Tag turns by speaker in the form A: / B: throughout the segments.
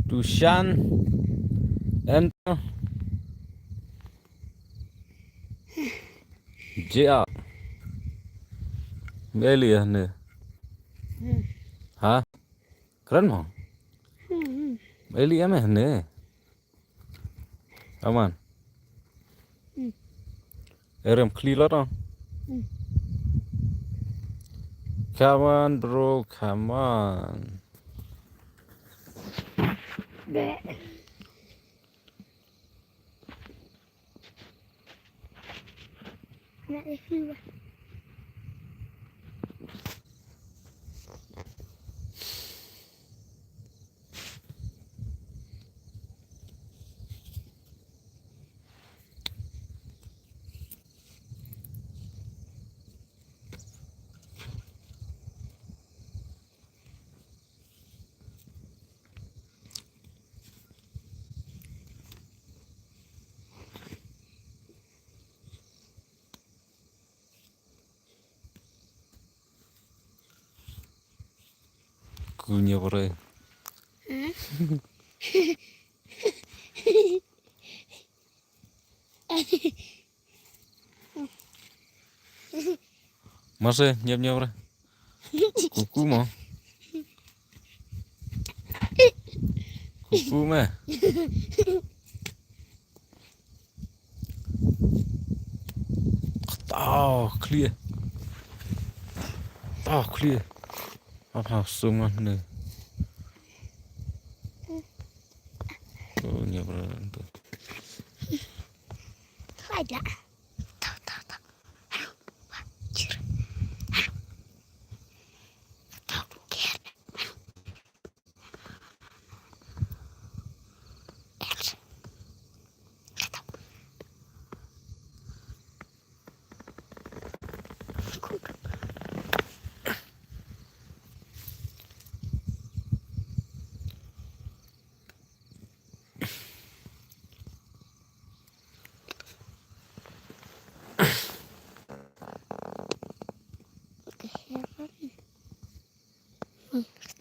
A: Tushan and Jia Beli ya nih. Hah? Keren mau? Beli ya meh nih. Aman. Erem clear dong. Come on bro, come on. Kunya bro. Masih nyiap-nyiap bro. Kuku mau. Kuku mah. Oh, clear. Oh, clear. Apa sungan nih? Oh, nyiap bro tuh.
B: Ada.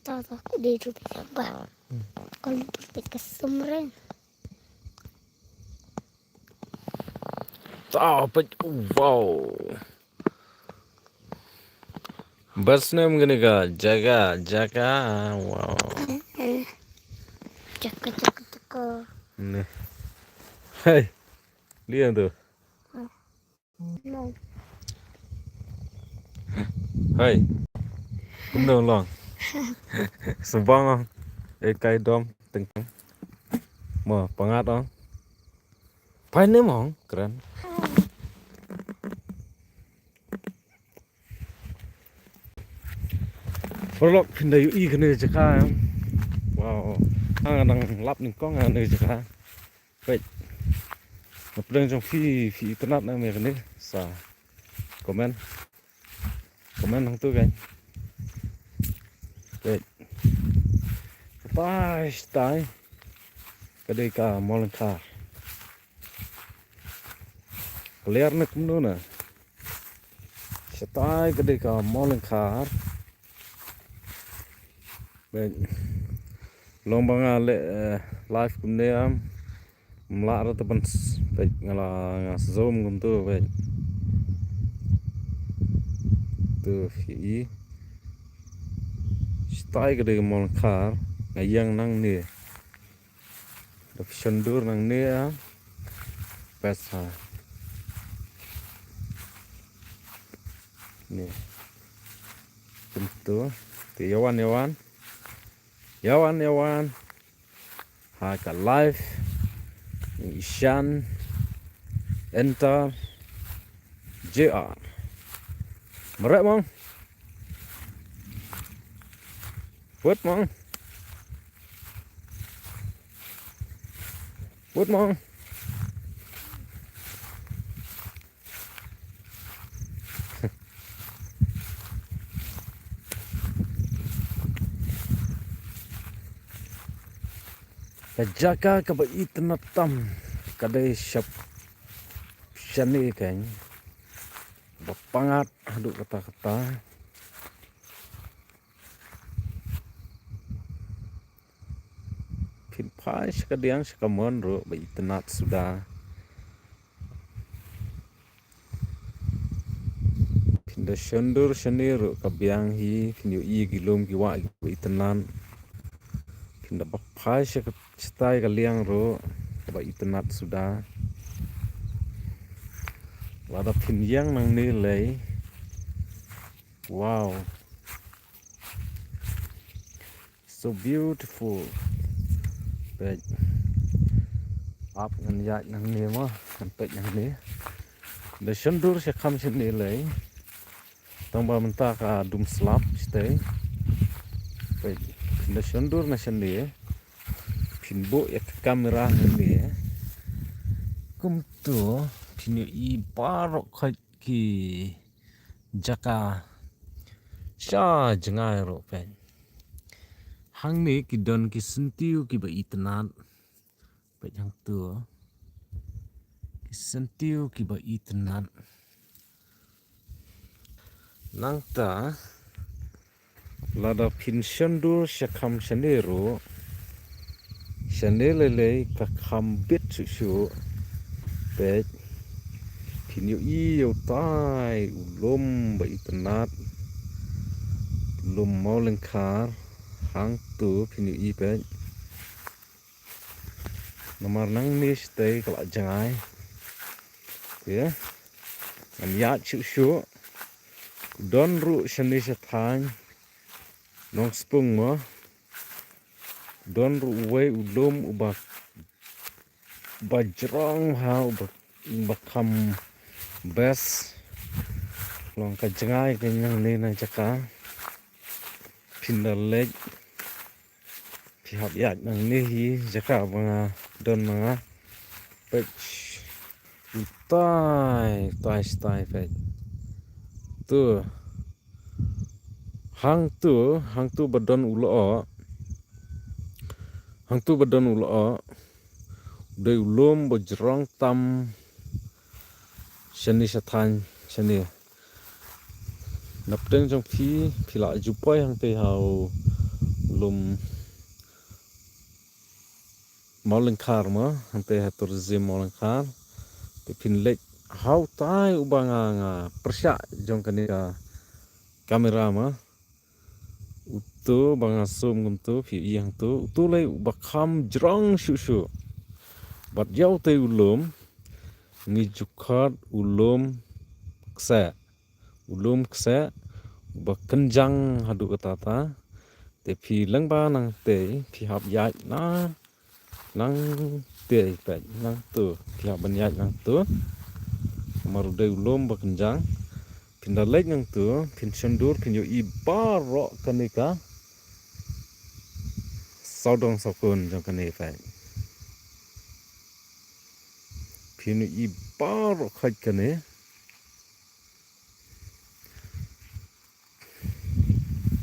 B: Tahu aku di rumah bah. Kalau berdekat semren.
A: Wow. Basnya begini kak, jaga. Wow.
B: Caka.
A: Nih. Hai, lihat tuh.
B: Mau.
A: Hai, bener long. Subang, kai dom, tengkang. Mau pangat dong. Pain nih mau, keren. Perlu pindah UI kena jaga. Wow, nang lap nih kong kena jaga. Baik. Ngepeleng trong phi internet nang mẹ kena sa. Komen nang tu kan. Baik. Tai. Kadai ka molen ka. Clear na kumno na. Setai kadai ka molen ka. Baik. Lombang ale live kumne am. Mlara teman baik ngala zoom kum tu baik. Tu fi. Setai kadai ka molen ka. Ngayang nang ni. Sendur nang ni ya. Pesa. Nih. Tentu. Yawan. Haka live. Ishan. Enter. JR. Merek mong. Buat mong. Jaga kabai tenatam kadai siap sini kan bapangat aduk kata-kata pin pai sekadiang sekamon ro ba itenat sudah pinda shendur shenir ro kabiang hi pinyo i gilom giwa ba itenan pinda ba pai sekai kaliang ro ba itenat sudah lada pin yang nang nilai wow so beautiful but up ngan yak nang ni mo kan pek nang ni da shendur se kham se nilai tong ba menta ka dum slap stay pek da shendur na shendir pinbo ya kamera ni kum tu pinu i barok ki jaka sha jengai ro pen hang ni ki don ki sentiu ki ba itenat pe hang tu ki sentiu ki ba itenat nang ta lada pin shendur shakam shenero shenelele ka khambit su pe pin yo i yo tai ulom ba itenat lum mau lengkar hang tu pin yo i pe nomor nang ni stay kalau jangai ya an ya su don ru shani shatang nong spung mo don ru we ulum uba bajrong ha uba kam bes long ka jangai kenyang ni na jaka pindalek pihak yak nang ni hi jaka banga don manga pech tai pech tu hang tu badon ulo de ulom bajrong tam shani shathan shani napteng jong phila jupai hang te hau lum maulenkar ma hang te hatur zim maulenkar te pin lek hau tai ubanga nga persya jong kanika kamera ma utu banga zoom gum tu phi yang tu utu lei bakham jrong shu bat yau te ulum ngi jukhat ulum kse bakenjang hadu kata te phi langba nang te phi hap yak na nang te pe nang tu phi hap ban yak nang tu maru de ulum bakenjang pinda lek nang tu pin shendur pin yo i baro kanika saudong sakun jong kane pe pin i baro khat kane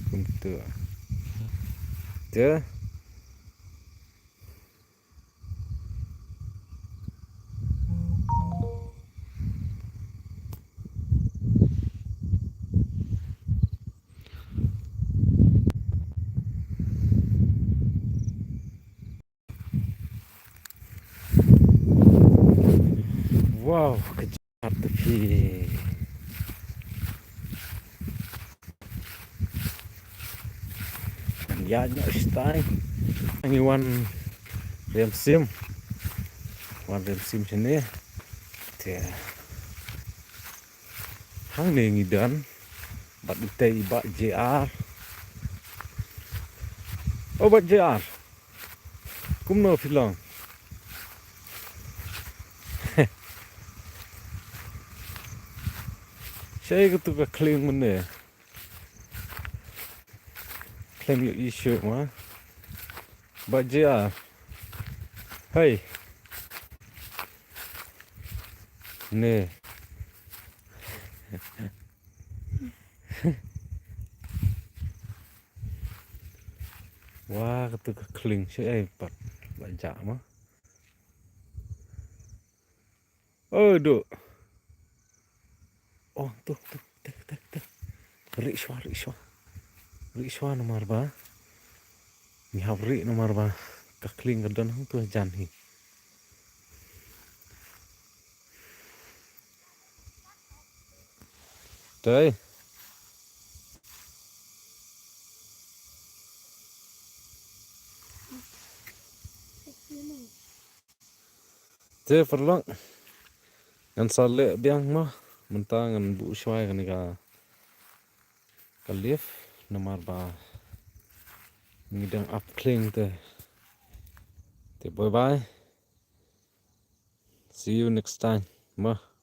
A: kum tu ya wow kejap tapi ya nya stai ngi wan rem sim sini te hang ne ngi dan bat tei ba JR oh ba JR kum no filong saya tu ka kling mene claim your issue ma ba JR hey ne wah tu ka kling saya pat baca ma oh do oh tu rikshaw nomor ba ni habri nomor ba kakling kadon hang tu jan hi đấy thế phần lăng ngan sale biang ma menta ngan bu shwai kan ka lief nomor ba ngidang up kling te bye bye see you next time ma